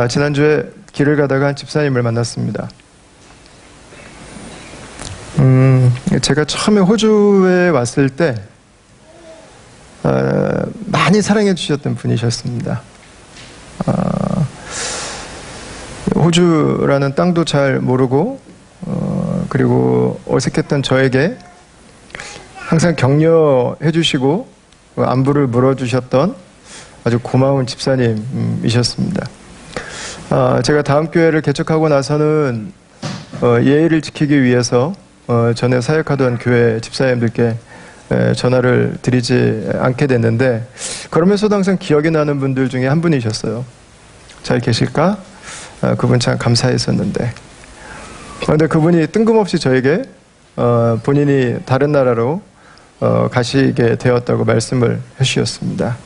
지난주에 길을 가다가 한 집사님을 만났습니다. 제가 처음에 호주에 왔을 때 많이 사랑해 주셨던 분이셨습니다. 호주라는 땅도 잘 모르고 그리고 어색했던 저에게 항상 격려해 주시고 안부를 물어주셨던 아주 고마운 집사님이셨습니다. 제가 다음 교회를 개척하고 나서는 예의를 지키기 위해서 전에 사역하던 교회 집사님들께 전화를 드리지 않게 됐는데, 그러면서도 항상 기억이 나는 분들 중에 한 분이셨어요. 잘 계실까? 그분 참 감사했었는데, 그런데 그분이 뜬금없이 저에게 본인이 다른 나라로 가시게 되었다고 말씀을 해주셨습니다.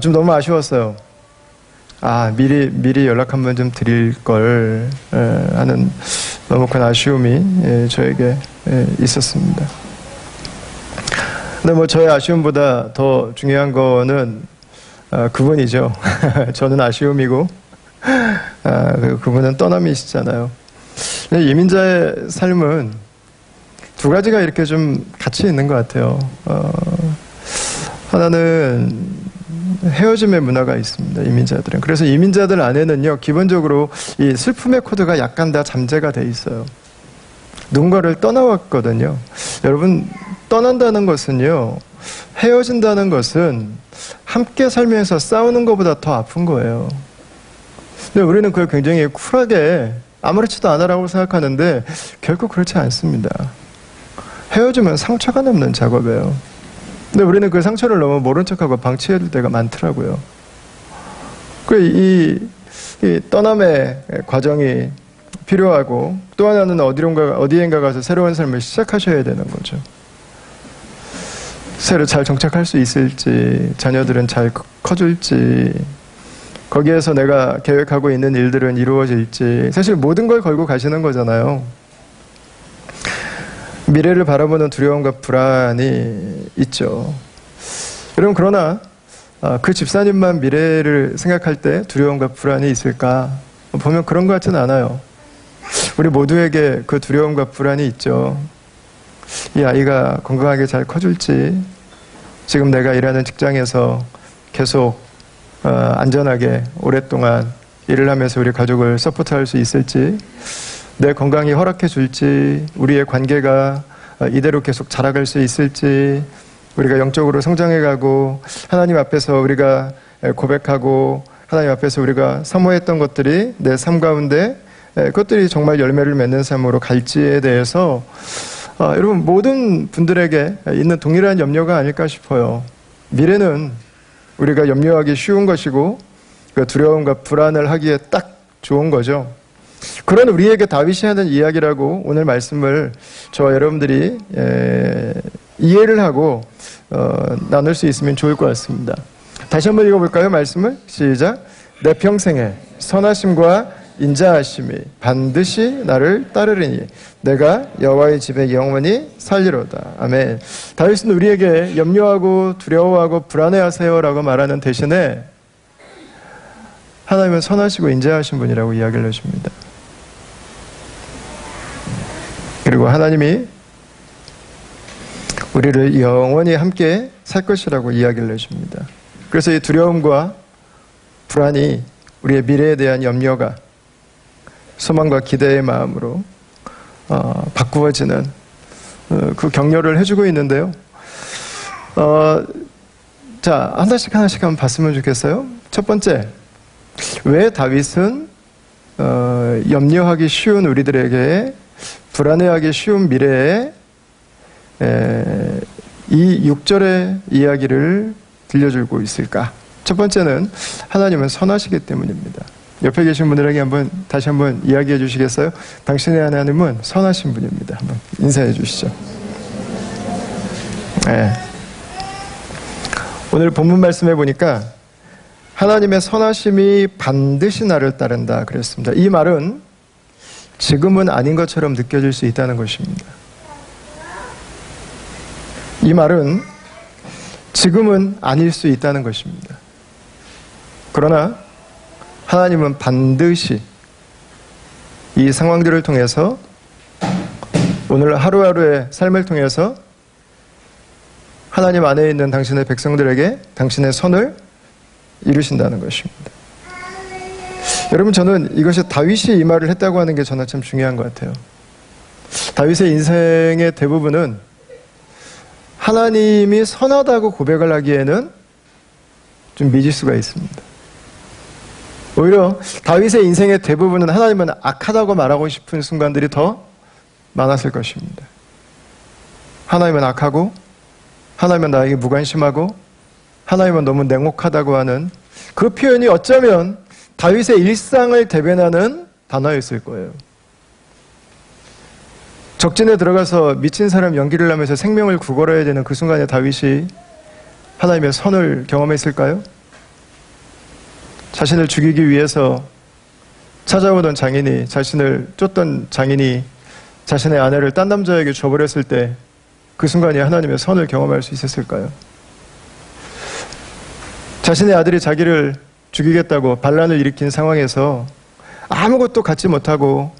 좀 너무 아쉬웠어요. 미리 연락 한번 좀 드릴 걸 하는 너무 큰 아쉬움이 저에게 있었습니다. 근데 저의 아쉬움보다 더 중요한 거는 그분이죠. 저는 아쉬움이고 그분은 떠남이시잖아요. 이민자의 삶은 두 가지가 이렇게 좀 같이 있는 것 같아요. 하나는 헤어짐의 문화가 있습니다. 이민자들은. 그래서 이민자들 안에는요, 기본적으로 이 슬픔의 코드가 약간 다 잠재가 돼 있어요. 누군가를 떠나왔거든요. 여러분, 떠난다는 것은요, 헤어진다는 것은 함께 살면서 싸우는 것보다 더 아픈 거예요. 근데 우리는 그걸 굉장히 쿨하게 아무렇지도 않아라고 생각하는데 결코 그렇지 않습니다. 헤어지면 상처가 남는 작업이에요. 근데 우리는 그 상처를 너무 모른 척하고 방치해둘 때가 많더라고요. 이 떠남의 과정이 필요하고, 또 하나는 어디엔가 가서 새로운 삶을 시작하셔야 되는 거죠. 새로 잘 정착할 수 있을지, 자녀들은 잘 커줄지, 거기에서 내가 계획하고 있는 일들은 이루어질지, 사실 모든 걸 걸고 가시는 거잖아요. 미래를 바라보는 두려움과 불안이 있죠. 여러분, 그러나 그 집사님만 미래를 생각할 때 두려움과 불안이 있을까? 보면 그런 것 같지는 않아요. 우리 모두에게 그 두려움과 불안이 있죠. 이 아이가 건강하게 잘 커줄지, 지금 내가 일하는 직장에서 계속 안전하게 오랫동안 일을 하면서 우리 가족을 서포트할 수 있을지, 내 건강이 허락해 줄지, 우리의 관계가 이대로 계속 자라갈 수 있을지, 우리가 영적으로 성장해가고 하나님 앞에서 우리가 고백하고 하나님 앞에서 우리가 사모했던 것들이 내 삶 가운데 그것들이 정말 열매를 맺는 삶으로 갈지에 대해서 여러분, 모든 분들에게 있는 동일한 염려가 아닐까 싶어요. 미래는 우리가 염려하기 쉬운 것이고 그 두려움과 불안을 하기에 딱 좋은 거죠. 그런 우리에게 다윗이 하는 이야기라고 오늘 말씀을 저와 여러분들이 이해를 하고 나눌 수 있으면 좋을 것 같습니다. 다시 한번 읽어볼까요? 말씀을 시작. 내 평생에 선하심과 인자하심이 반드시 나를 따르리니 내가 여호와의 집에 영원히 살리로다. 아멘. 다윗은 우리에게 염려하고 두려워하고 불안해하세요라고 말하는 대신에 하나님은 선하시고 인자하신 분이라고 이야기를 해줍니다. 그리고 하나님이 우리를 영원히 함께 살 것이라고 이야기를 해줍니다. 그래서 이 두려움과 불안이 우리의 미래에 대한 염려가 소망과 기대의 마음으로 바꾸어지는 그 격려를 해주고 있는데요. 자, 하나씩 한번 봤으면 좋겠어요. 첫 번째, 왜 다윗은 염려하기 쉬운 우리들에게 불안해하기 쉬운 미래에 이 6절의 이야기를 들려주고 있을까? 첫 번째는 하나님은 선하시기 때문입니다. 옆에 계신 분들에게 다시 한번 이야기해 주시겠어요? 당신의 하나님은 선하신 분입니다. 한번 인사해 주시죠. 네. 오늘 본문 말씀해 보니까 하나님의 선하심이 반드시 나를 따른다 그랬습니다. 이 말은 지금은 아닌 것처럼 느껴질 수 있다는 것입니다. 이 말은 지금은 아닐 수 있다는 것입니다. 그러나 하나님은 반드시 이 상황들을 통해서, 오늘 하루하루의 삶을 통해서 하나님 안에 있는 당신의 백성들에게 당신의 선을 이루신다는 것입니다. 여러분, 저는 이것이 다윗이 이 말을 했다고 하는 게 저는 참 중요한 것 같아요. 다윗의 인생의 대부분은 하나님이 선하다고 고백을 하기에는 좀 미지수가 있습니다. 오히려 다윗의 인생의 대부분은 하나님은 악하다고 말하고 싶은 순간들이 더 많았을 것입니다. 하나님은 악하고, 하나님은 나에게 무관심하고, 하나님은 너무 냉혹하다고 하는 그 표현이 어쩌면 다윗의 일상을 대변하는 단어였을 거예요. 적진에 들어가서 미친 사람 연기를 하면서 생명을 구걸해야 되는 그 순간에 다윗이 하나님의 선을 경험했을까요? 자신을 죽이기 위해서 찾아오던 장인이, 자신을 쫓던 장인이 자신의 아내를 딴 남자에게 줘버렸을 때 그 순간에 하나님의 선을 경험할 수 있었을까요? 자신의 아들이 자기를 죽이겠다고 반란을 일으킨 상황에서 아무것도 갖지 못하고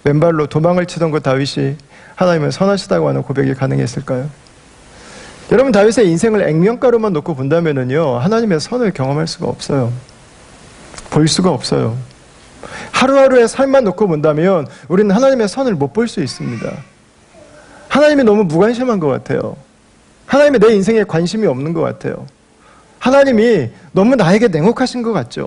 왼발로 도망을 치던 그 다윗이 하나님은 선하시다고 하는 고백이 가능했을까요? 여러분, 다윗의 인생을 액면가로만 놓고 본다면요, 하나님의 선을 경험할 수가 없어요. 볼 수가 없어요. 하루하루의 삶만 놓고 본다면 우리는 하나님의 선을 못 볼 수 있습니다. 하나님이 너무 무관심한 것 같아요. 하나님이 내 인생에 관심이 없는 것 같아요. 하나님이 너무 나에게 냉혹하신 것 같죠.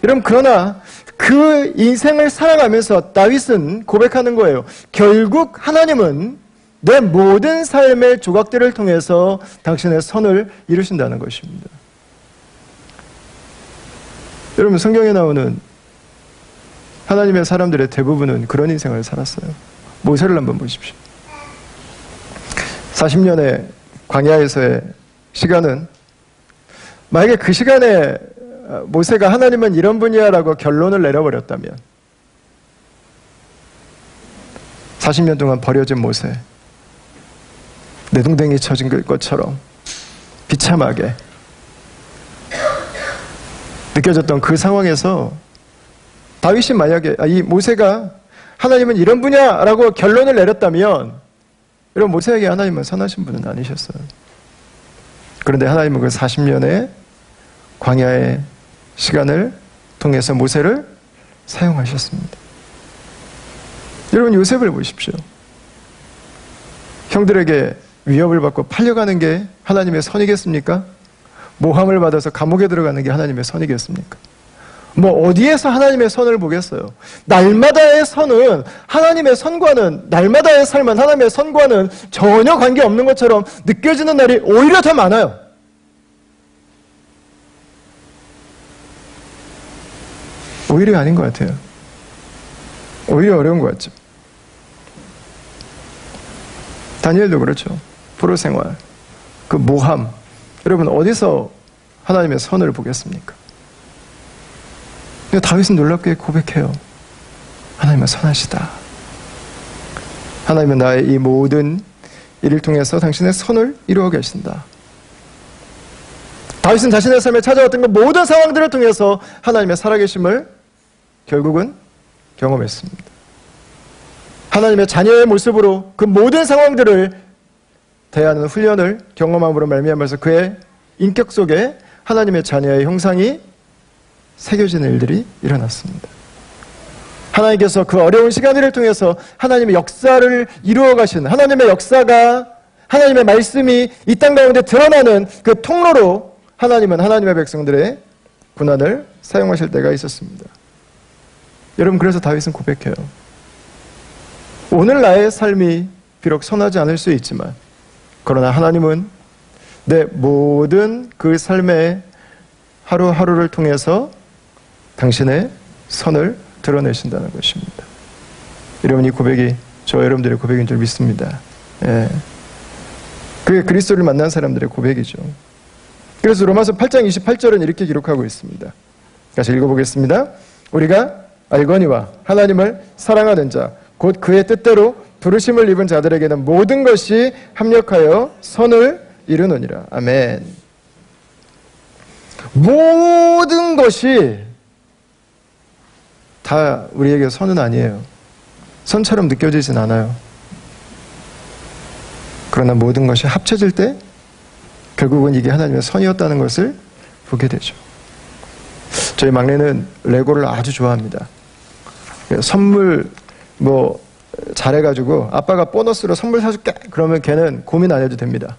여러분, 그러나 그 인생을 살아가면서 다윗은 고백하는 거예요. 결국 하나님은 내 모든 삶의 조각들을 통해서 당신의 선을 이루신다는 것입니다. 여러분, 성경에 나오는 하나님의 사람들의 대부분은 그런 인생을 살았어요. 모세를 한번 보십시오. 40년의 광야에서의 시간은, 만약에 그 시간에 모세가 하나님은 이런 분이야 라고 결론을 내려버렸다면 40년 동안 버려진 모세, 내동댕이 쳐진 것처럼 비참하게 느껴졌던 그 상황에서 다윗이 만약에 이 모세가 하나님은 이런 분야라고 결론을 내렸다면, 여러분, 모세에게 하나님은 선하신 분은 아니셨어요. 그런데 하나님은 그 40년의 광야의 시간을 통해서 모세를 사용하셨습니다. 여러분, 요셉을 보십시오. 형들에게 위협을 받고 팔려가는 게 하나님의 선이겠습니까? 모함을 받아서 감옥에 들어가는 게 하나님의 선이겠습니까? 뭐 어디에서 하나님의 선을 보겠어요? 날마다의 선은, 하나님의 선과는, 날마다의 삶은 하나님의 선과는 전혀 관계없는 것처럼 느껴지는 날이 오히려 더 많아요. 오히려 아닌 것 같아요. 오히려 어려운 것 같죠. 다니엘도 그렇죠. 포로 생활, 그 모함. 여러분, 어디서 하나님의 선을 보겠습니까? 다윗은 놀랍게 고백해요. 하나님은 선하시다. 하나님은 나의 이 모든 일을 통해서 당신의 선을 이루어 계신다. 다윗은 자신의 삶에 찾아왔던 그 모든 상황들을 통해서 하나님의 살아계심을 결국은 경험했습니다. 하나님의 자녀의 모습으로 그 모든 상황들을 대하는 훈련을 경험함으로 말미암아서 그의 인격 속에 하나님의 자녀의 형상이 새겨지는 일들이 일어났습니다. 하나님께서 그 어려운 시간을 통해서 하나님의 역사를 이루어 가신, 하나님의 역사가, 하나님의 말씀이 이 땅 가운데 드러나는 그 통로로 하나님은 하나님의 백성들의 고난을 사용하실 때가 있었습니다. 여러분, 그래서 다윗은 고백해요. 오늘 나의 삶이 비록 선하지 않을 수 있지만, 그러나 하나님은 내 모든 그 삶의 하루하루를 통해서 당신의 선을 드러내신다는 것입니다. 여러분, 이 고백이 저 여러분들의 고백인 줄 믿습니다. 예. 그게 그리스도를 만난 사람들의 고백이죠. 그래서 로마서 8장 28절은 이렇게 기록하고 있습니다. 다시 읽어보겠습니다. 우리가 알거니와 하나님을 사랑하는 자, 곧 그의 뜻대로 부르심을 입은 자들에게는 모든 것이 합력하여 선을 이루느니라. 아멘. 모든 것이 다 우리에게 선은 아니에요. 선처럼 느껴지진 않아요. 그러나 모든 것이 합쳐질 때 결국은 이게 하나님의 선이었다는 것을 보게 되죠. 저희 막내는 레고를 아주 좋아합니다. 선물 잘해가지고 아빠가 보너스로 선물 사줄게 그러면 걔는 고민 안 해도 됩니다.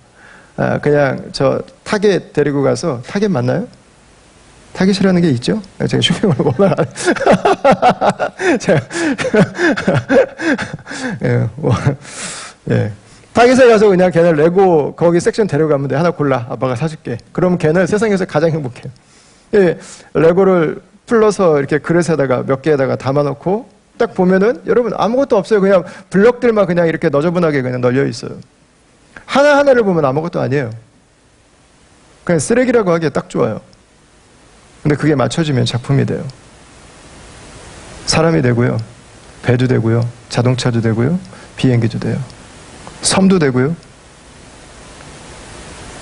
그냥 저 타겟 데리고 가서, 타겟 맞나요? 타겟이라는 게 있죠? 제가 쇼핑을 워낙 안 제가 타겟에 가서 그냥 걔는 레고 거기 섹션 데려가면 돼. 하나 골라. 아빠가 사줄게. 그러면 걔는 세상에서 가장 행복해요. 레고를 풀러서 이렇게 그릇에다가 몇 개에다가 담아놓고 딱 보면은 여러분 아무것도 없어요. 그냥 블럭들만 그냥 이렇게 너저분하게 그냥 널려 있어요. 하나하나를 보면 아무것도 아니에요. 그냥 쓰레기라고 하기에 딱 좋아요. 근데 그게 맞춰지면 작품이 돼요. 사람이 되고요. 배도 되고요. 자동차도 되고요. 비행기도 돼요. 섬도 되고요.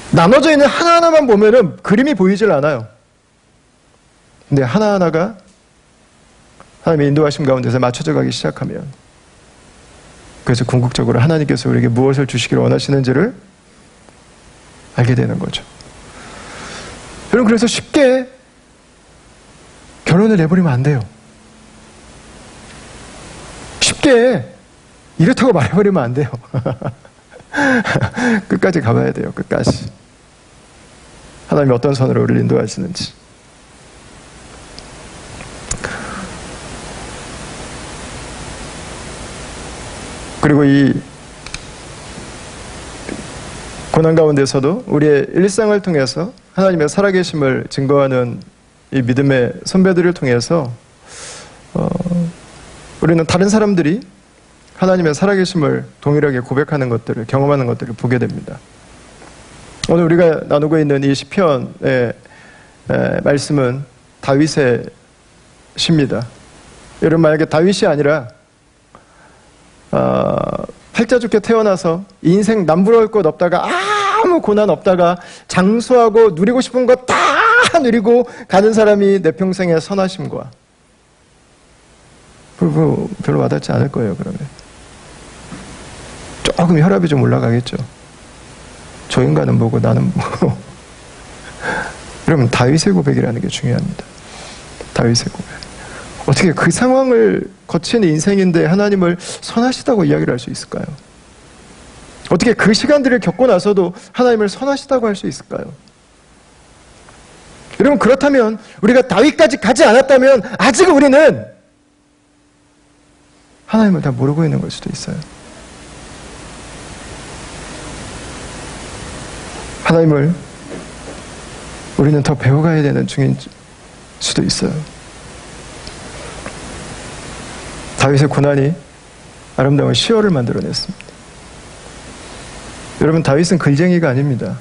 나눠져 있는 하나하나만 보면은 그림이 보이질 않아요. 근데 하나하나가 하나님의 인도하심 가운데서 맞춰져 가기 시작하면, 그래서 궁극적으로 하나님께서 우리에게 무엇을 주시기를 원하시는지를 알게 되는 거죠. 여러분, 그래서 쉽게 결론을 내버리면 안 돼요. 쉽게 이렇다고 말해버리면 안 돼요. 끝까지 가봐야 돼요. 끝까지. 하나님이 어떤 선으로 우리를 인도하시는지. 그리고 이 고난 가운데서도 우리의 일상을 통해서 하나님의 살아계심을 증거하는 이 믿음의 선배들을 통해서 우리는 다른 사람들이 하나님의 살아계심을 동일하게 고백하는 것들을, 경험하는 것들을 보게 됩니다. 오늘 우리가 나누고 있는 이 시편의 말씀은 다윗의 시입니다. 여러분, 만약에 다윗이 아니라 팔자 좋게 태어나서 인생 남부러울 것 없다가 아무 고난 없다가 장수하고 누리고 싶은 거 다 누리고 가는 사람이 내 평생의 선하심과, 별로 와닿지 않을 거예요. 그러면 조금 혈압이 좀 올라가겠죠. 저 인간은 뭐고 나는 뭐고. 여러분, 다윗의 고백이라는 게 중요합니다. 다윗의 고백. 어떻게 그 상황을 거친 인생인데 하나님을 선하시다고 이야기를 할 수 있을까요? 어떻게 그 시간들을 겪고 나서도 하나님을 선하시다고 할 수 있을까요? 여러분, 그렇다면 우리가 다윗까지 가지 않았다면 아직은 우리는 하나님을 다 모르고 있는 걸 수도 있어요. 하나님을 우리는 더 배워가야 되는 중인 수도 있어요. 다윗의 고난이 아름다운 시어를 만들어냈습니다. 여러분, 다윗은 글쟁이가 아닙니다.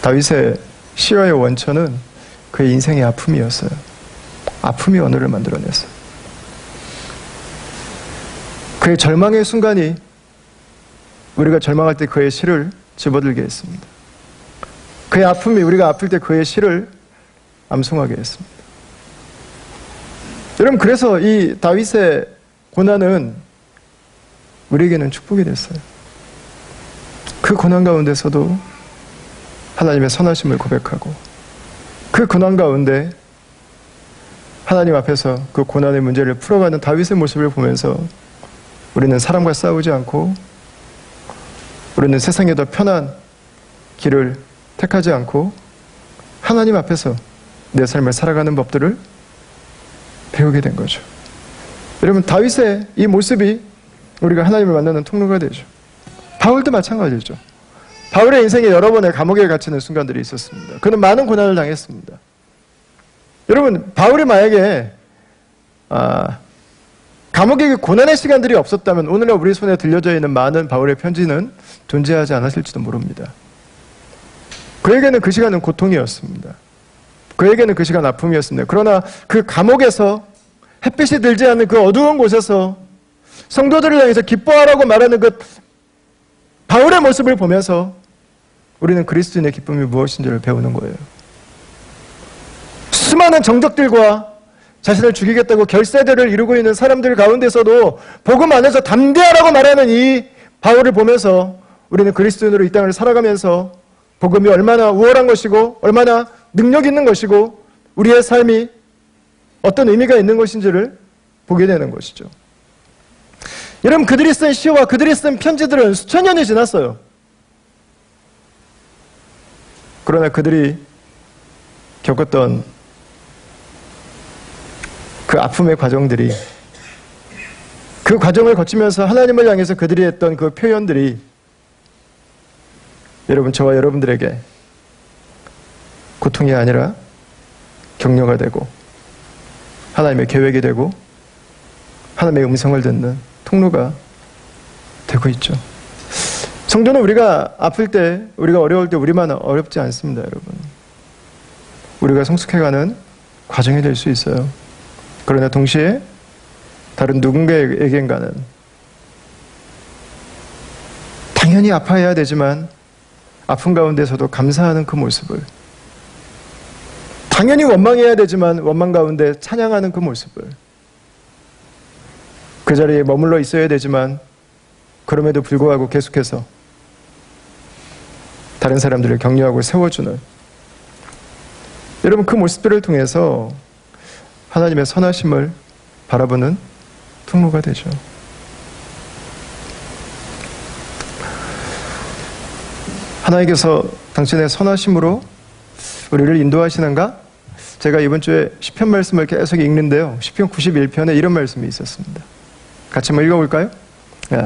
다윗의 시어의 원천은 그의 인생의 아픔이었어요. 아픔이 언어를 만들어냈어요. 그의 절망의 순간이 우리가 절망할 때 그의 시를 집어들게 했습니다. 그의 아픔이 우리가 아플 때 그의 시를 암송하게 했습니다. 여러분, 그래서 이 다윗의 고난은 우리에게는 축복이 됐어요. 그 고난 가운데서도 하나님의 선하심을 고백하고, 그 고난 가운데 하나님 앞에서 그 고난의 문제를 풀어가는 다윗의 모습을 보면서 우리는 사람과 싸우지 않고, 우리는 세상에 더 편한 길을 택하지 않고 하나님 앞에서 내 삶을 살아가는 법들을 배우게 된 거죠. 여러분, 다윗의 이 모습이 우리가 하나님을 만나는 통로가 되죠. 바울도 마찬가지죠. 바울의 인생에 여러 번의 감옥에 갇히는 순간들이 있었습니다. 그는 많은 고난을 당했습니다. 여러분, 바울이 만약에 감옥의 고난의 시간들이 없었다면 오늘날 우리 손에 들려져 있는 많은 바울의 편지는 존재하지 않았을지도 모릅니다. 그에게는 그 시간은 고통이었습니다. 그에게는 그 시간 아픔이었습니다. 그러나 그 감옥에서 햇빛이 들지 않는 그 어두운 곳에서 성도들을 향해서 기뻐하라고 말하는 그 바울의 모습을 보면서 우리는 그리스도인의 기쁨이 무엇인지를 배우는 거예요. 수많은 정적들과 자신을 죽이겠다고 결세대를 이루고 있는 사람들 가운데서도 복음 안에서 담대하라고 말하는 이 바울을 보면서 우리는 그리스도인으로 이 땅을 살아가면서 복음이 얼마나 우월한 것이고 얼마나 능력 있는 것이고 우리의 삶이 어떤 의미가 있는 것인지를 보게 되는 것이죠. 여러분, 그들이 쓴 시와 그들이 쓴 편지들은 수천 년이 지났어요. 그러나 그들이 겪었던 그 아픔의 과정들이, 그 과정을 거치면서 하나님을 향해서 그들이 했던 그 표현들이 여러분, 저와 여러분들에게 고통이 아니라 격려가 되고 하나님의 계획이 되고 하나님의 음성을 듣는 통로가 되고 있죠. 성도는 우리가 아플 때, 우리가 어려울 때 우리만 어렵지 않습니다, 여러분. 우리가 성숙해가는 과정이 될 수 있어요. 그러나 동시에 다른 누군가에겐가는 당연히 아파해야 되지만 아픈 가운데서도 감사하는 그 모습을, 당연히 원망해야 되지만 원망 가운데 찬양하는 그 모습을, 그 자리에 머물러 있어야 되지만 그럼에도 불구하고 계속해서 다른 사람들을 격려하고 세워주는, 여러분, 그 모습들을 통해서 하나님의 선하심을 바라보는 통로가 되죠. 하나님께서 당신의 선하심으로 우리를 인도하시는가? 제가 이번 주에 시편 말씀을 계속 읽는데요, 시편 91편에 이런 말씀이 있었습니다. 같이 한번 읽어볼까요?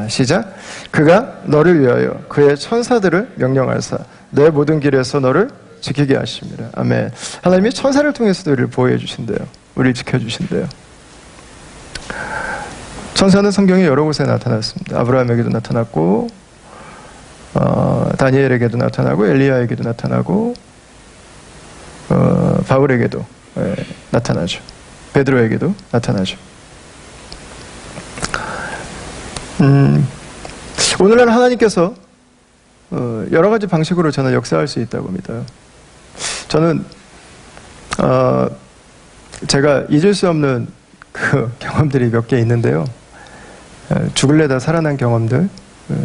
시작. 그가 너를 위하여 그의 천사들을 명령하사 내 모든 길에서 너를 지키게 하십니다. 아멘. 하나님이 천사를 통해서도 우리를 보호해 주신대요. 우리를 지켜주신대요. 천사는 성경에 여러 곳에 나타났습니다. 아브라함에게도 나타났고 다니엘에게도 나타나고 엘리야에게도 나타나고 바울에게도 나타나죠. 베드로에게도 나타나죠. 오늘날 하나님께서 여러 가지 방식으로 저는 역사할 수 있다고 믿어요. 저는 제가 잊을 수 없는 그 경험들이 몇 개 있는데요. 죽을래다 살아난 경험들.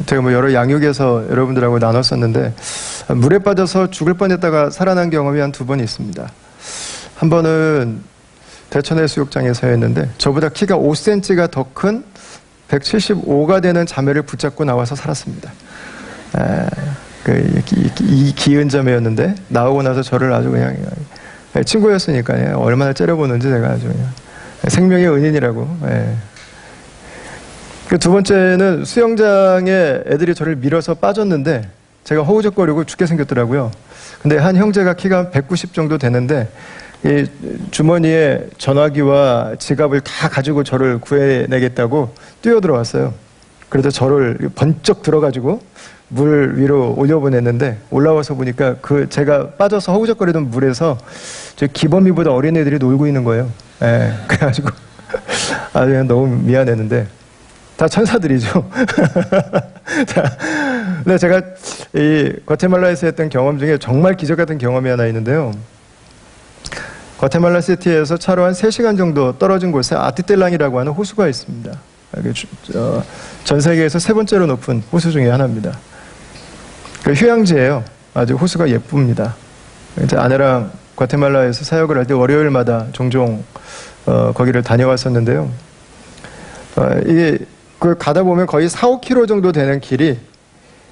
제가 뭐 여러 양육에서 여러분들하고 나눴었는데 물에 빠져서 죽을 뻔했다가 살아난 경험이 한 2번 있습니다. 한 번은 대천해수욕장에서였는데 저보다 키가 5cm가 더 큰 175가 되는 자매를 붙잡고 나와서 살았습니다. 이 기은 자매였는데 나오고 나서 저를 아주 그냥 친구였으니까 얼마나 째려보는지 제가 아주 그냥 생명의 은인이라고. 그 2번째는 수영장에 애들이 저를 밀어서 빠졌는데 제가 허우적거리고 죽게 생겼더라고요. 근데 한 형제가 키가 190 정도 되는데 이 주머니에 전화기와 지갑을 다 가지고 저를 구해내겠다고 뛰어들어왔어요. 그래서 저를 번쩍 들어가지고 물 위로 올려보냈는데 올라와서 보니까 그 제가 빠져서 허우적거리던 물에서 저 기범이보다 어린 애들이 놀고 있는 거예요. 그래가지고 아주 그냥 너무 미안했는데 다 천사들이죠. 근데 제가 이 과테말라에서 했던 경험 중에 정말 기적 같은 경험이 하나 있는데요. 과테말라 시티에서 차로 한 3시간 정도 떨어진 곳에 아티텔랑이라고 하는 호수가 있습니다. 전 세계에서 3번째로 높은 호수 중에 하나입니다. 휴양지예요. 아주 호수가 예쁩니다. 이제 아내랑 과테말라에서 사역을 할 때 월요일마다 종종 거기를 다녀왔었는데요. 이게 가다 보면 거의 4-5km 정도 되는 길이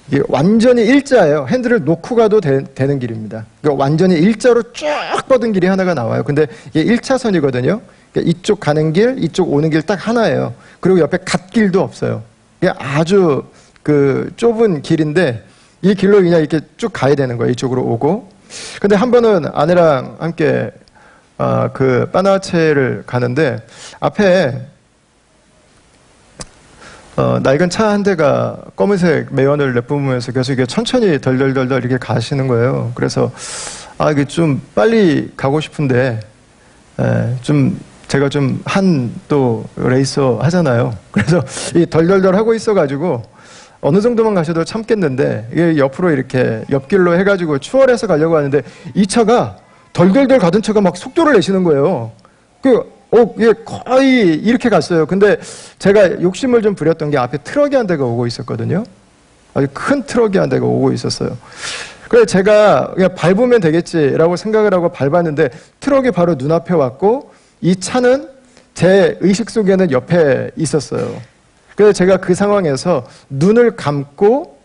이게 완전히 일자예요. 핸들을 놓고 가도 되는 길입니다. 그러니까 완전히 일자로 쭉 뻗은 길이 하나가 나와요. 근데 이게 1차선이거든요. 그러니까 이쪽 가는 길, 이쪽 오는 길 딱 하나예요. 그리고 옆에 갓길도 없어요. 이게 아주 좁은 길인데 이 길로 그냥 이렇게 쭉 가야 되는 거예요. 이쪽으로 오고. 근데 한 번은 아내랑 함께 그 파나체를 가는데 앞에 낡은 차 한 대가 검은색 매연을 내뿜으면서 계속 이게 천천히 덜덜덜덜 이렇게 가시는 거예요. 그래서 이게 좀 빨리 가고 싶은데 제가 좀 또 레이서 하잖아요. 그래서 이 덜덜덜 하고 있어가지고 어느 정도만 가셔도 참겠는데 이게 옆으로 이렇게 옆길로 해가지고 추월해서 가려고 하는데 이 차가 덜덜덜 가던 차가 막 속도를 내시는 거예요. 예, 거의 이렇게 갔어요. 근데 제가 욕심을 좀 부렸던 게 앞에 트럭이 한 대가 오고 있었거든요. 아주 큰 트럭이 한 대가 오고 있었어요. 그래서 제가 그냥 밟으면 되겠지라고 생각을 하고 밟았는데 트럭이 바로 눈앞에 왔고 이 차는 제 의식 속에는 옆에 있었어요. 그래서 제가 그 상황에서 눈을 감고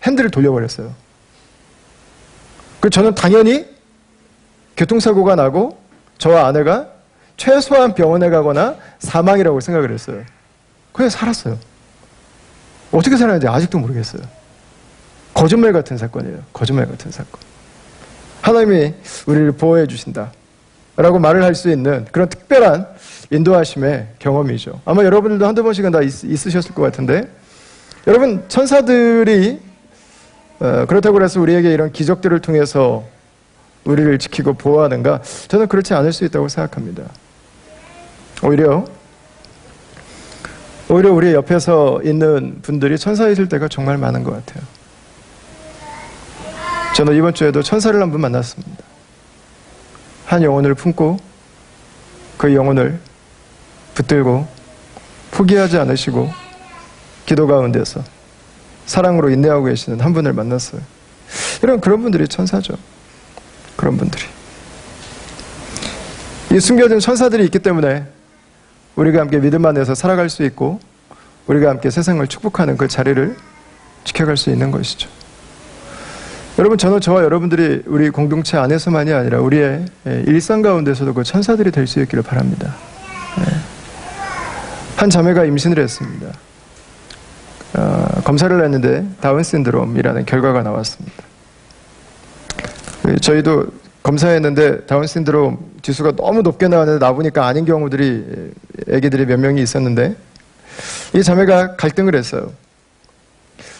핸들을 돌려버렸어요. 그래서 저는 당연히 교통사고가 나고 저와 아내가 최소한 병원에 가거나 사망이라고 생각을 했어요. 그래서 살았어요. 어떻게 살았는지 아직도 모르겠어요. 거짓말 같은 사건이에요. 거짓말 같은 사건. 하나님이 우리를 보호해 주신다 라고 말을 할 수 있는 그런 특별한 인도하심의 경험이죠. 아마 여러분들도 한두 번씩은 다 있으셨을 것 같은데, 여러분, 천사들이 그렇다고 해서 우리에게 이런 기적들을 통해서 우리를 지키고 보호하는가? 저는 그렇지 않을 수 있다고 생각합니다. 오히려 우리 옆에서 있는 분들이 천사이실 때가 정말 많은 것 같아요. 저는 이번 주에도 천사를 한 분 만났습니다. 한 영혼을 품고 그 영혼을 붙들고 포기하지 않으시고 기도 가운데서 사랑으로 인내하고 계시는 한 분을 만났어요. 그런 분들이 천사죠. 그런 분들이. 이 숨겨진 천사들이 있기 때문에 우리가 함께 믿음 안에서 살아갈 수 있고 우리가 함께 세상을 축복하는 그 자리를 지켜갈 수 있는 것이죠. 여러분, 저는 저와 여러분들이 우리 공동체 안에서만이 아니라 우리의 일상 가운데서도 그 천사들이 될 수 있기를 바랍니다. 한 자매가 임신을 했습니다. 검사를 했는데 다운 신드롬이라는 결과가 나왔습니다. 저희도 검사했는데 다운 신드롬 지수가 너무 높게 나왔는데 나보니까 아닌 경우들이 애기들이 몇 명이 있었는데 이 자매가 갈등을 했어요.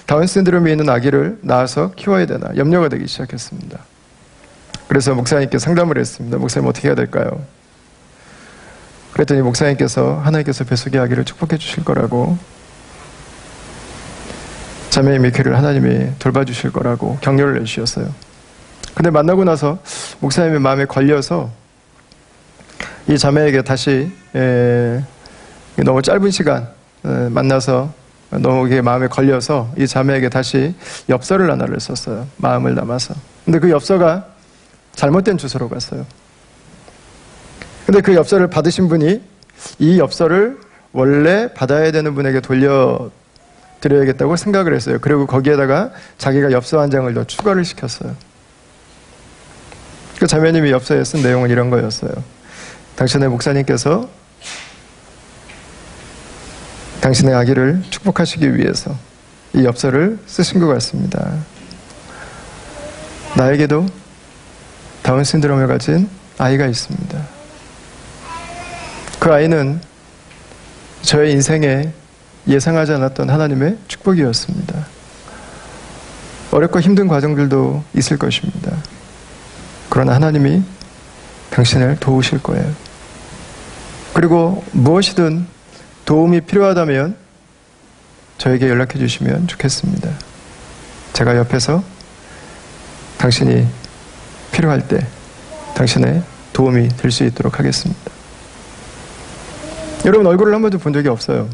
다운 신드롬이 있는 아기를 낳아서 키워야 되나 염려가 되기 시작했습니다. 그래서 목사님께 상담을 했습니다. 목사님 어떻게 해야 될까요? 그랬더니 목사님께서 하나님께서 뱃속의 아기를 축복해 주실 거라고, 자매의 미케를 하나님이 돌봐주실 거라고 격려를 해주셨어요. 근데 만나고 나서 목사님의 마음에 걸려서 이 자매에게 다시 너무 짧은 시간 만나서 너무 마음에 걸려서 이 자매에게 다시 엽서를 하나를 썼어요. 마음을 담아서. 근데 그 엽서가 잘못된 주소로 갔어요. 근데 그 엽서를 받으신 분이 이 엽서를 원래 받아야 되는 분에게 돌려드려야겠다고 생각을 했어요. 그리고 거기에다가 자기가 엽서 한 장을 더 추가를 시켰어요. 그 자매님이 엽서에 쓴 내용은 이런 거였어요. 당신의 목사님께서 당신의 아기를 축복하시기 위해서 이 엽서를 쓰신 것 같습니다. 나에게도 다운 신드롬을 가진 아이가 있습니다. 그 아이는 저의 인생에 예상하지 않았던 하나님의 축복이었습니다. 어렵고 힘든 과정들도 있을 것입니다. 그러나 하나님이 당신을 도우실 거예요. 그리고 무엇이든 도움이 필요하다면 저에게 연락해 주시면 좋겠습니다. 제가 옆에서 당신이 필요할 때 당신의 도움이 될 수 있도록 하겠습니다. 여러분, 얼굴을 한 번도 본 적이 없어요.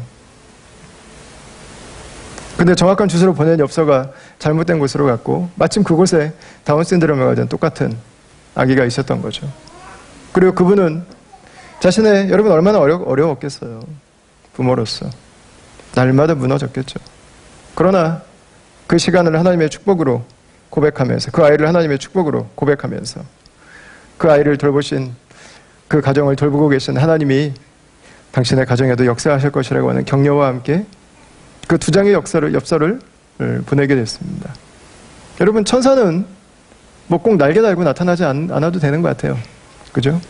근데 정확한 주소로 보낸 엽서가 잘못된 곳으로 갔고 마침 그곳에 다운 신드롬에 가진 똑같은 아기가 있었던 거죠. 그리고 그분은 자신의, 여러분 얼마나 어려웠겠어요. 부모로서 날마다 무너졌겠죠. 그러나 그 시간을 하나님의 축복으로 고백하면서, 그 아이를 하나님의 축복으로 고백하면서 그 아이를 돌보신, 그 가정을 돌보고 계신 하나님이 당신의 가정에도 역사하실 것이라고 하는 격려와 함께 그 두 장의 엽서를 보내게 됐습니다. 여러분, 천사는 뭐 꼭 날개 달고 나타나지 않아도 되는 것 같아요. 그죠?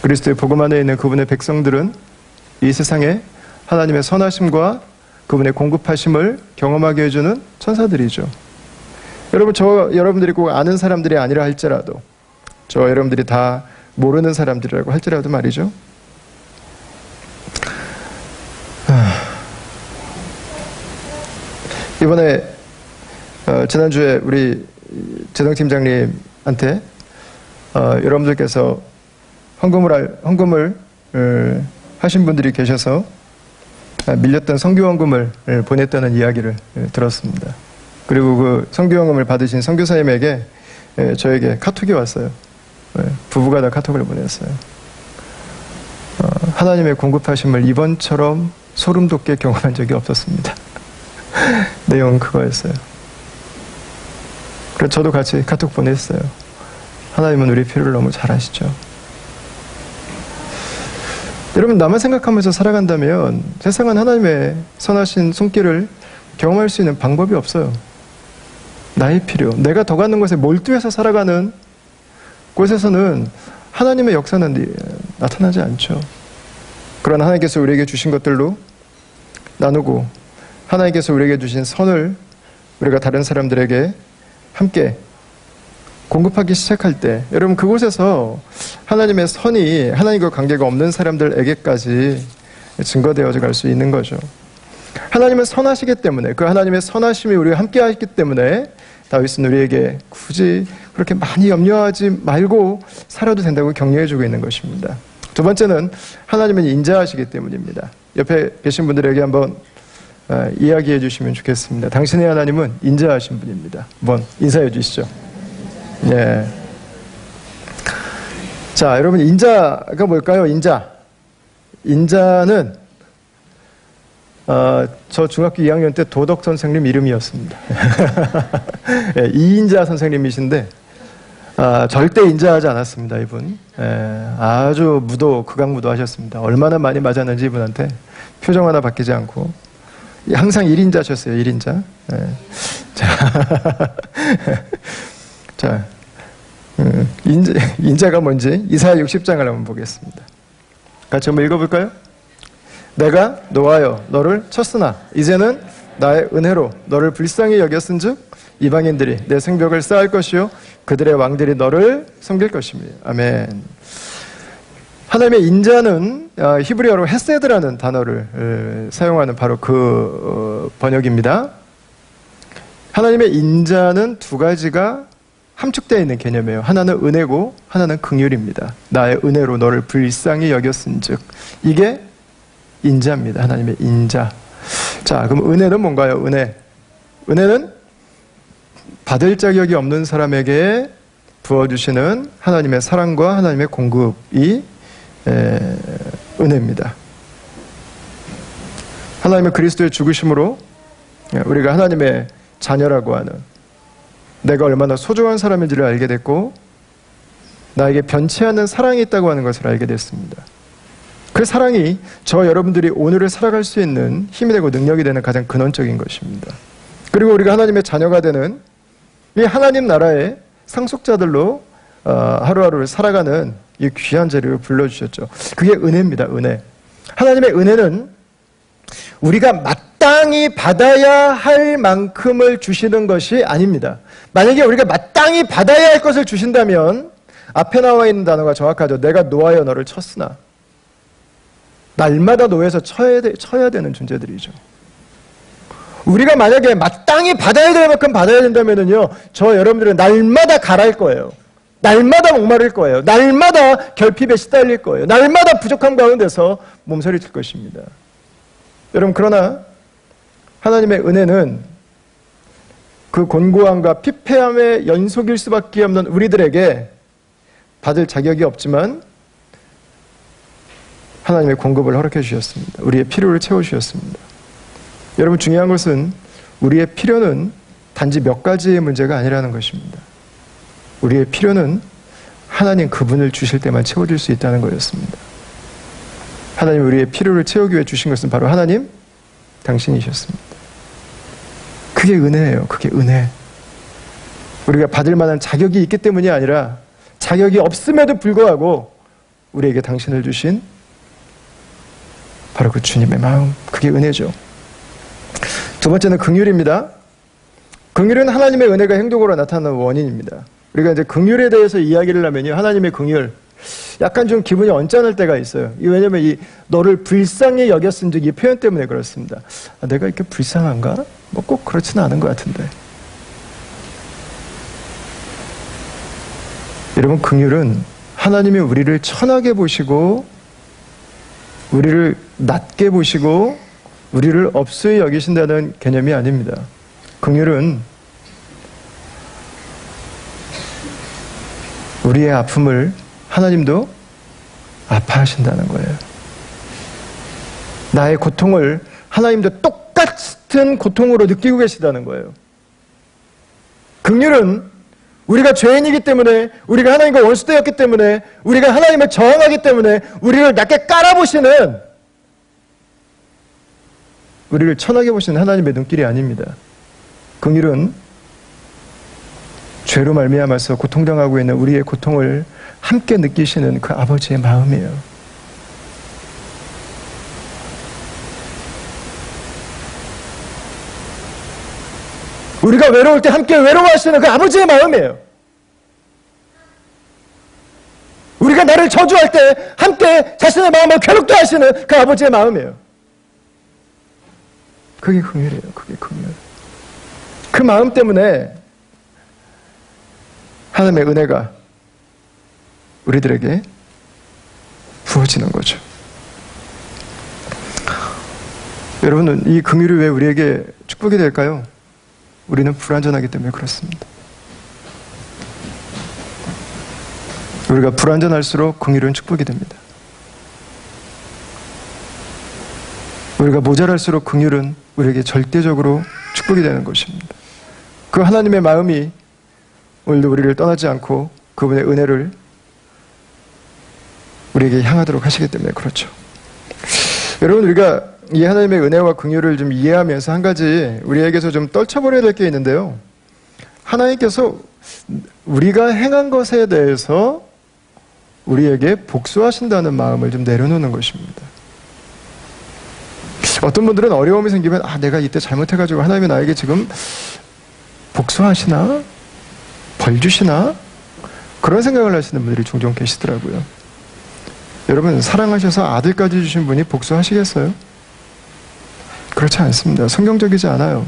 그리스도의 복음 안에 있는 그분의 백성들은 이 세상에 하나님의 선하심과 그분의 공급하심을 경험하게 해주는 천사들이죠. 여러분, 여러분들이 꼭 아는 사람들이 아니라 할지라도, 여러분들이 다 모르는 사람들이라고 할지라도 말이죠. 이번에 지난주에 우리 재정팀장님한테 여러분들께서 헌금을 하신 분들이 계셔서 밀렸던 선교원금을 보냈다는 이야기를 들었습니다. 그리고 그 선교원금을 받으신 선교사님에게 저에게 카톡이 왔어요. 부부가 다 카톡을 보냈어요. 하나님의 공급하심을 이번처럼 소름 돋게 경험한 적이 없었습니다. 내용은 그거였어요. 그래서 저도 같이 카톡 보냈어요. 하나님은 우리 필요를 너무 잘 아시죠. 여러분, 나만 생각하면서 살아간다면 세상은 하나님의 선하신 손길을 경험할 수 있는 방법이 없어요. 나의 필요, 내가 더 가는 것에 몰두해서 살아가는 곳에서는 하나님의 역사는 나타나지 않죠. 그러나 하나님께서 우리에게 주신 것들로 나누고 하나님께서 우리에게 주신 선을 우리가 다른 사람들에게 함께 공급하기 시작할 때, 여러분, 그곳에서 하나님의 선이 하나님과 관계가 없는 사람들에게까지 증거되어져 갈 수 있는 거죠. 하나님은 선하시기 때문에, 그 하나님의 선하심이 우리와 함께 하기 때문에 다윗은 우리에게 굳이 그렇게 많이 염려하지 말고 살아도 된다고 격려해주고 있는 것입니다. 두 번째는 하나님은 인자하시기 때문입니다. 옆에 계신 분들에게 한번 이야기해 주시면 좋겠습니다. 당신의 하나님은 인자하신 분입니다. 한번 인사해 주시죠. 네. 자, 여러분, 인자가 뭘까요? 인자는 저 중학교 2학년 때 도덕 선생님 이름이었습니다. 네, 이인자 선생님이신데 절대 인자하지 않았습니다. 이분 아주 극악무도 하셨습니다. 얼마나 많이 맞았는지 이분한테 표정 하나 바뀌지 않고 항상 1인자셨어요. 1인자. 네. 자, 인자가 뭔지 이사야 60장을 한번 보겠습니다. 같이 한번 읽어볼까요? 내가 노하여 너를 쳤으나 이제는 나의 은혜로 너를 불쌍히 여겼은즉 이방인들이 내 성벽을 쌓을 것이요 그들의 왕들이 너를 섬길 것입니다. 아멘. 하나님의 인자는 히브리어로 헤세드라는 단어를 사용하는 바로 그 번역입니다. 하나님의 인자는 두 가지가 함축되어 있는 개념이에요. 하나는 은혜고 하나는 긍휼입니다. 나의 은혜로 너를 불쌍히 여겼은즉, 이게 인자입니다. 하나님의 인자. 자, 그럼 은혜는 뭔가요? 은혜는 받을 자격이 없는 사람에게 부어주시는 하나님의 사랑과 하나님의 공급이 은혜입니다. 하나님의 그리스도의 죽으심으로 우리가 하나님의 자녀라고 하는, 내가 얼마나 소중한 사람인지를 알게 됐고 나에게 변치 않는 사랑이 있다고 하는 것을 알게 됐습니다. 그 사랑이 저 여러분들이 오늘을 살아갈 수 있는 힘이 되고 능력이 되는 가장 근원적인 것입니다. 그리고 우리가 하나님의 자녀가 되는 이 하나님 나라의 상속자들로 하루하루를 살아가는 이 귀한 자리를 불러주셨죠. 그게 은혜입니다. 은혜. 하나님의 은혜는 우리가 마땅히 받아야 할 만큼을 주시는 것이 아닙니다. 만약에 우리가 마땅히 받아야 할 것을 주신다면 앞에 나와 있는 단어가 정확하죠. 내가 노하여 너를 쳤으나. 날마다 노해서 쳐야 되는 존재들이죠. 우리가 만약에 마땅히 받아야 될 만큼 받아야 된다면요, 저 여러분들은 날마다 가랄 거예요. 날마다 목마를 거예요. 날마다 결핍에 시달릴 거예요. 날마다 부족함 가운데서 몸서리칠 것입니다. 여러분, 그러나 하나님의 은혜는 그 곤고함과 피폐함의 연속일 수밖에 없는 우리들에게 받을 자격이 없지만 하나님의 공급을 허락해 주셨습니다. 우리의 필요를 채워주셨습니다. 여러분, 중요한 것은 우리의 필요는 단지 몇 가지의 문제가 아니라는 것입니다. 우리의 필요는 하나님 그분을 주실 때만 채워질 수 있다는 거였습니다. 하나님 우리의 필요를 채우기 위해 주신 것은 바로 하나님 당신이셨습니다. 그게 은혜예요. 그게 은혜. 우리가 받을 만한 자격이 있기 때문이 아니라 자격이 없음에도 불구하고 우리에게 당신을 주신 바로 그 주님의 마음, 그게 은혜죠. 두 번째는 긍휼입니다. 긍휼은 하나님의 은혜가 행동으로 나타나는 원인입니다. 우리가 이제 긍휼에 대해서 이야기를 하면요, 하나님의 긍휼, 약간 좀 기분이 언짢을 때가 있어요. 왜냐면 이 너를 불쌍히 여겼은즉 이 표현 때문에 그렇습니다. 내가 이렇게 불쌍한가? 뭐 꼭 그렇지는 않은 것 같은데. 여러분, 긍휼은 하나님이 우리를 천하게 보시고 우리를 낮게 보시고 우리를 업소히 여기신다는 개념이 아닙니다. 긍휼은 우리의 아픔을 하나님도 아파하신다는 거예요. 나의 고통을 하나님도 똑같은 고통으로 느끼고 계시다는 거예요. 긍휼은 우리가 죄인이기 때문에, 우리가 하나님과 원수되었기 때문에, 우리가 하나님을 저항하기 때문에 우리를 낮게 깔아보시는, 우리를 천하게 보시는 하나님의 눈길이 아닙니다. 긍휼은 죄로 말미암아서 고통당하고 있는 우리의 고통을 함께 느끼시는 그 아버지의 마음이에요. 우리가 외로울 때 함께 외로워하시는 그 아버지의 마음이에요. 우리가 나를 저주할 때 함께 자신의 마음을 괴롭게 하시는 그 아버지의 마음이에요. 그게 긍휼이에요. 그게 긍휼. 그 마음 때문에 하나님의 은혜가 우리들에게 부어지는 거죠. 여러분은 이 긍휼이 왜 우리에게 축복이 될까요? 우리는 불완전하기 때문에 그렇습니다. 우리가 불완전할수록 긍휼은 축복이 됩니다. 우리가 모자랄수록 긍휼은 우리에게 절대적으로 축복이 되는 것입니다. 그 하나님의 마음이 오늘도 우리를 떠나지 않고 그분의 은혜를 우리에게 향하도록 하시기 때문에 그렇죠. 여러분, 우리가 이 하나님의 은혜와 긍휼을 좀 이해하면서 한 가지 우리에게서 좀 떨쳐버려야 될 게 있는데요. 하나님께서 우리가 행한 것에 대해서 우리에게 복수하신다는 마음을 좀 내려놓는 것입니다. 어떤 분들은 어려움이 생기면 내가 이때 잘못해가지고 하나님이 나에게 지금 복수하시나? 벌 주시나? 그런 생각을 하시는 분들이 종종 계시더라고요. 여러분, 사랑하셔서 아들까지 주신 분이 복수하시겠어요? 그렇지 않습니다. 성경적이지 않아요.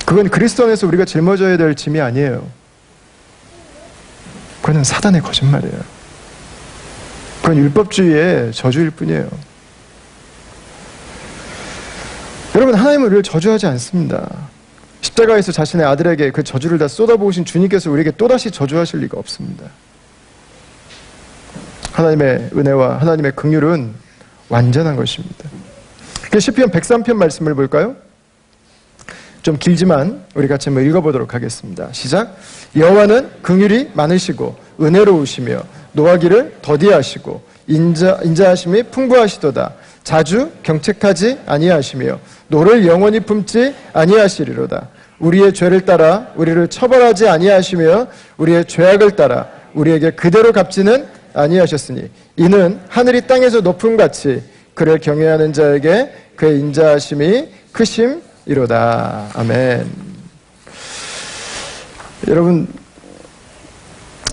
그건 그리스도 안에서 우리가 짊어져야 될 짐이 아니에요. 그건 사단의 거짓말이에요. 그건 율법주의의 저주일 뿐이에요. 여러분, 하나님은 우리를 저주하지 않습니다. 십자가에서 자신의 아들에게 그 저주를 다 쏟아부으신 주님께서 우리에게 또다시 저주하실 리가 없습니다. 하나님의 은혜와 하나님의 긍휼은 완전한 것입니다. 시편 103편 말씀을 볼까요? 좀 길지만 우리 같이 한번 읽어보도록 하겠습니다. 시작. 여호와는 긍휼이 많으시고 은혜로우시며 노하기를 더디하시고 인자하심이 풍부하시도다. 자주 경책하지 아니하시며 노를 영원히 품지 아니하시리로다. 우리의 죄를 따라 우리를 처벌하지 아니하시며 우리의 죄악을 따라 우리에게 그대로 갚지는 아니하셨으니 이는 하늘이 땅에서 높음같이 그를 경외하는 자에게 그의 인자하심이 크심이로다. 아멘. 여러분,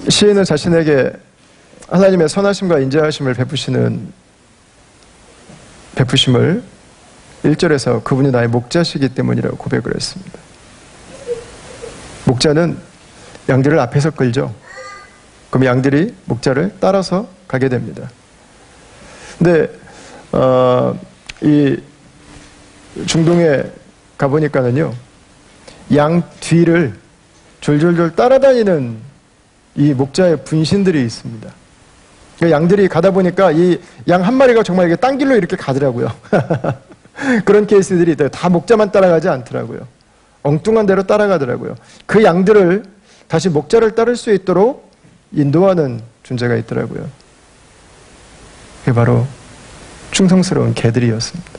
시인은 자신에게 하나님의 선하심과 인자하심을 베푸심을 1절에서 그분이 나의 목자시기 때문이라고 고백을 했습니다. 목자는 양들을 앞에서 끌죠. 그럼 양들이 목자를 따라서 가게 됩니다. 근데 이 중동에 가보니까는요, 양 뒤를 졸졸졸 따라다니는 이 목자의 분신들이 있습니다. 양들이 가다 보니까 이 양 한 마리가 정말 이렇게 딴 길로 이렇게 가더라고요. 그런 케이스들이 있어요. 다 목자만 따라가지 않더라고요. 엉뚱한 데로 따라가더라고요. 그 양들을 다시 목자를 따를 수 있도록 인도하는 존재가 있더라고요. 그게 바로 충성스러운 개들이었습니다.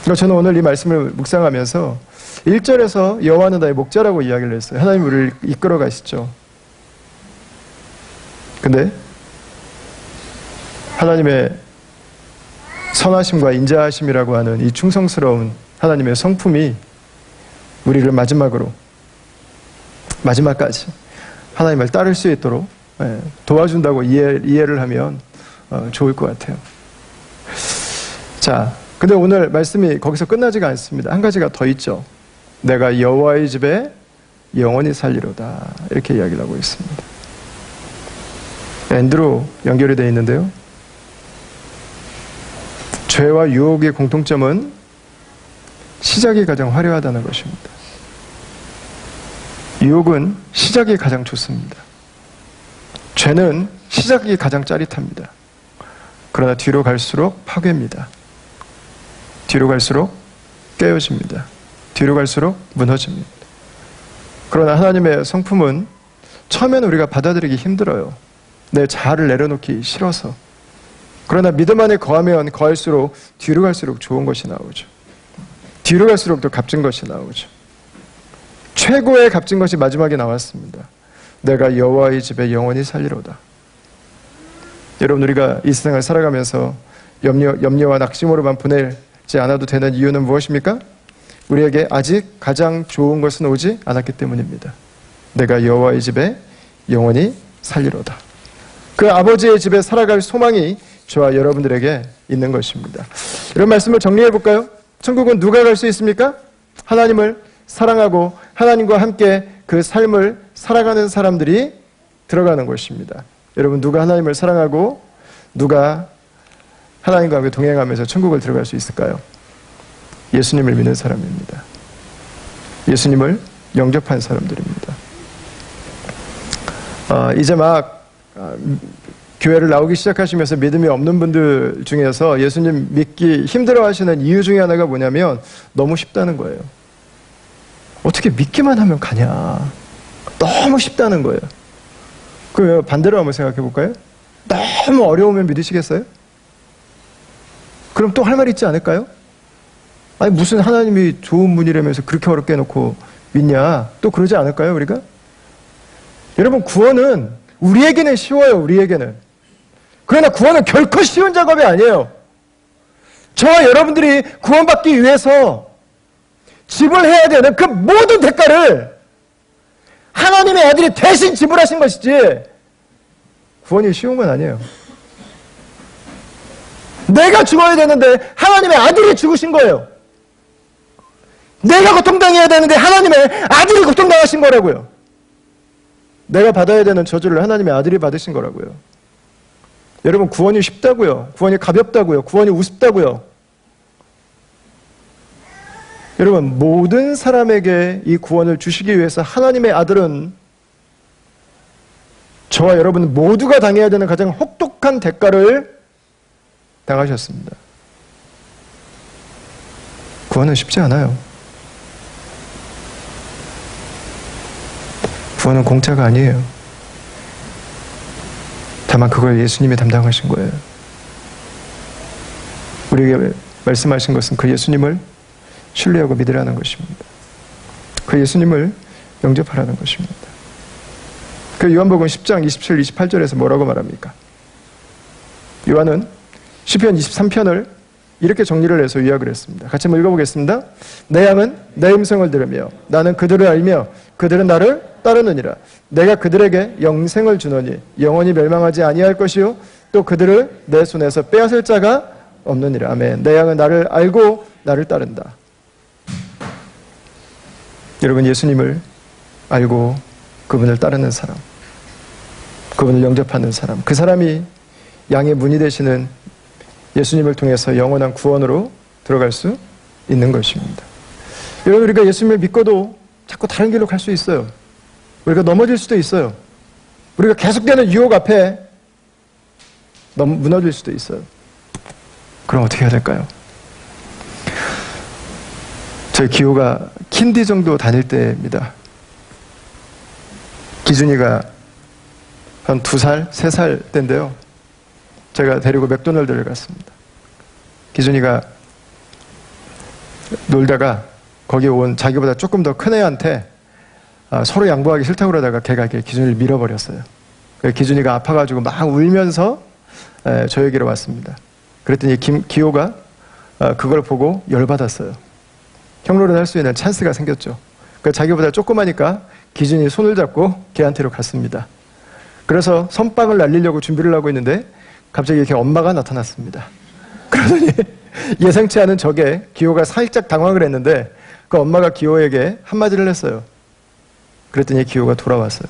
그러니까 저는 오늘 이 말씀을 묵상하면서 1절에서 여호와는 나의 목자라고 이야기를 했어요. 하나님 우리를 이끌어 가시죠. 근데 하나님의 선하심과 인자하심이라고 하는 이 충성스러운 하나님의 성품이 우리를 마지막까지 하나님을 따를 수 있도록 도와준다고 이해를 하면 좋을 것 같아요. 자, 근데 오늘 말씀이 거기서 끝나지가 않습니다. 한 가지가 더 있죠. 내가 여호와의 집에 영원히 살리로다. 이렇게 이야기를 하고 있습니다. 앤드로 연결이 되어 있는데요. 죄와 유혹의 공통점은 시작이 가장 화려하다는 것입니다. 유혹은 시작이 가장 좋습니다. 죄는 시작이 가장 짜릿합니다. 그러나 뒤로 갈수록 파괴입니다. 뒤로 갈수록 깨어집니다. 뒤로 갈수록 무너집니다. 그러나 하나님의 성품은 처음에는 우리가 받아들이기 힘들어요. 내 자아를 내려놓기 싫어서. 그러나 믿음 안에 거하면 거할수록 뒤로 갈수록 좋은 것이 나오죠. 뒤로 갈수록 더 값진 것이 나오죠. 최고의 값진 것이 마지막에 나왔습니다. 내가 여호와의 집에 영원히 살리로다. 여러분, 우리가 이 세상을 살아가면서 염려와 낙심으로만 보내지 않아도 되는 이유는 무엇입니까? 우리에게 아직 가장 좋은 것은 오지 않았기 때문입니다. 내가 여호와의 집에 영원히 살리로다. 그 아버지의 집에 살아갈 소망이 저와 여러분들에게 있는 것입니다. 이런 말씀을 정리해 볼까요? 천국은 누가 갈 수 있습니까? 하나님을 사랑하고 하나님과 함께 그 삶을 살아가는 사람들이 들어가는 것입니다. 여러분, 누가 하나님을 사랑하고 누가 하나님과 함께 동행하면서 천국을 들어갈 수 있을까요? 예수님을 믿는 사람입니다. 예수님을 영접한 사람들입니다. 이제 막 교회를 나오기 시작하시면서 믿음이 없는 분들 중에서 예수님 믿기 힘들어 하시는 이유 중에 하나가 뭐냐면 너무 쉽다는 거예요. 어떻게 믿기만 하면 가냐. 너무 쉽다는 거예요. 그 반대로 한번 생각해 볼까요? 너무 어려우면 믿으시겠어요? 그럼 또 할 말 있지 않을까요? 아니 무슨 하나님이 좋은 분이라면서 그렇게 어렵게 해놓고 믿냐? 또 그러지 않을까요, 우리가? 여러분, 구원은 우리에게는 쉬워요, 우리에게는. 그러나 구원은 결코 쉬운 작업이 아니에요. 저와 여러분들이 구원받기 위해서 지불해야 되는 그 모든 대가를 하나님의 아들이 대신 지불하신 것이지 구원이 쉬운 건 아니에요. 내가 죽어야 되는데 하나님의 아들이 죽으신 거예요. 내가 고통당해야 되는데 하나님의 아들이 고통당하신 거라고요. 내가 받아야 되는 저주를 하나님의 아들이 받으신 거라고요. 여러분, 구원이 쉽다고요. 구원이 가볍다고요. 구원이 우습다고요. 여러분, 모든 사람에게 이 구원을 주시기 위해서 하나님의 아들은 저와 여러분 모두가 당해야 되는 가장 혹독한 대가를 당하셨습니다. 구원은 쉽지 않아요. 구원은 공짜가 아니에요. 다만 그걸 예수님이 담당하신 거예요. 우리에게 말씀하신 것은 그 예수님을 신뢰하고 믿으라는 것입니다. 그 예수님을 영접하라는 것입니다. 그 요한복음 10장 27, 28절에서 뭐라고 말합니까? 요한은 시편 23편을 이렇게 정리를 해서 요약을 했습니다. 같이 한번 읽어보겠습니다. 내 양은 내 음성을 들으며 나는 그들을 알며 그들은 나를 따르느니라. 내가 그들에게 영생을 주노니 영원히 멸망하지 아니할 것이요 또 그들을 내 손에서 빼앗을 자가 없느니라. 아멘. 내 양은 나를 알고 나를 따른다. 여러분, 예수님을 알고 그분을 따르는 사람, 그분을 영접하는 사람, 그 사람이 양의 문이 되시는 예수님을 통해서 영원한 구원으로 들어갈 수 있는 것입니다. 여러분, 우리가 예수님을 믿고도 자꾸 다른 길로 갈 수 있어요. 우리가 넘어질 수도 있어요. 우리가 계속되는 유혹 앞에 무너질 수도 있어요. 그럼 어떻게 해야 될까요? 저희 기호가 킨디 정도 다닐 때입니다. 기준이가 한 2살, 3살 때인데요. 제가 데리고 맥도날드를 갔습니다. 기준이가 놀다가 거기 온 자기보다 조금 더 큰 애한테 서로 양보하기 싫다고 그러다가 걔가 기준이를 밀어버렸어요. 기준이가 아파가지고 막 울면서 저에게로 왔습니다. 그랬더니 기호가 그걸 보고 열받았어요. 형로를 할 수 있는 찬스가 생겼죠. 자기보다 조그마니까 기준이 손을 잡고 걔한테로 갔습니다. 그래서 선빵을 날리려고 준비를 하고 있는데 갑자기 이렇게 엄마가 나타났습니다. 그러더니 예상치 않은 적에 기호가 살짝 당황을 했는데 그 엄마가 기호에게 한마디를 했어요. 그랬더니 기호가 돌아왔어요.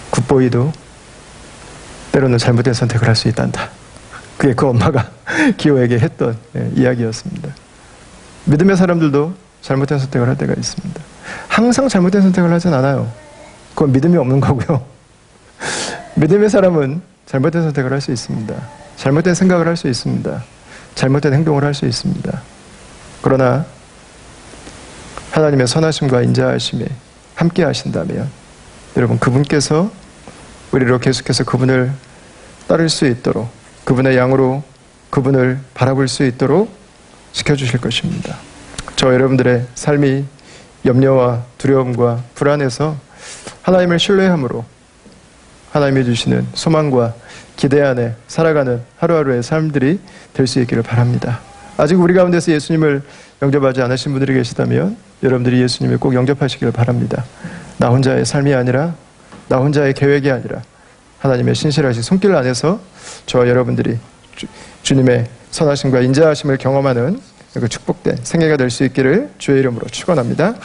굿보이도 때로는 잘못된 선택을 할 수 있단다. 그게 그 엄마가 기호에게 했던 이야기였습니다. 믿음의 사람들도 잘못된 선택을 할 때가 있습니다. 항상 잘못된 선택을 하진 않아요. 그건 믿음이 없는 거고요. 믿음의 사람은 잘못된 선택을 할 수 있습니다. 잘못된 생각을 할 수 있습니다. 잘못된 행동을 할 수 있습니다. 그러나 하나님의 선하심과 인자하심에 함께 하신다면 여러분 그분께서 우리로 계속해서 그분을 따를 수 있도록 그분의 양으로 그분을 바라볼 수 있도록 지켜주실 것입니다. 저 여러분들의 삶이 염려와 두려움과 불안에서 하나님을 신뢰함으로 하나님이 주시는 소망과 기대 안에 살아가는 하루하루의 삶들이 될 수 있기를 바랍니다. 아직 우리 가운데서 예수님을 영접하지 않으신 분들이 계시다면 여러분들이 예수님을 꼭 영접하시기를 바랍니다. 나 혼자의 삶이 아니라 나 혼자의 계획이 아니라 하나님의 신실하신 손길 안에서 저와 여러분들이 주님의 선하심과 인자하심을 경험하는 그 축복된 생애가 될 수 있기를 주의 이름으로 축원합니다.